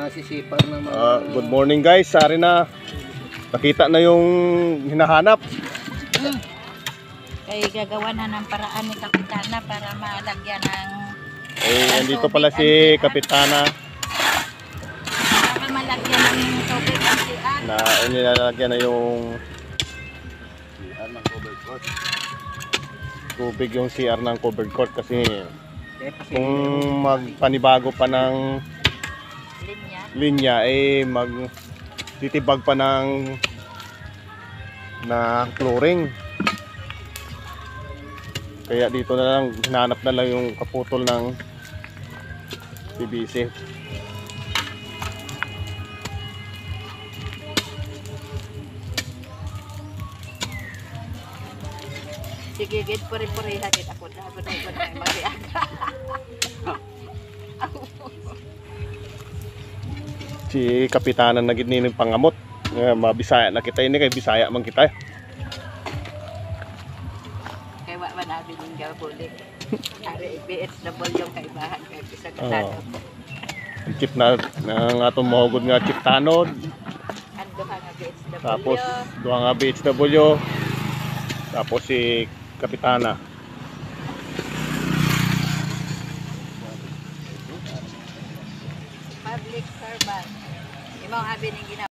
masisipag na mga... Good morning guys, sari na. Nakita na yung hinahanap. Kaya gagawa na ng paraan ni Kapitana para malagyan ng... Andito pala si Kapitana. Para malagyan ng tubig ang CR. Na nilalagyan na yung CR ng covered court. tubig yung CR ng covered court kasi kung Kung magpanibago pa ng Linya. linya titibag pa ng flooring. Kaya dito na lang hinanap na lang yung kaputol ng PVC. Sige, gid puri-purihan din ako. Ako na mariaga. Si Kapitana na gid ning pangamot. Mabisaya na kita ini kay Bisaya man kita. Kaya wa nabi ning gabulik. Ari BSW yung kaibahan kay bisa katano. Chip na ng atong mahugod nga chip tanod. Ando nga BSW. Tapos duha nga BHW. Tapos si Kapitana. Public servant. Imong abi ning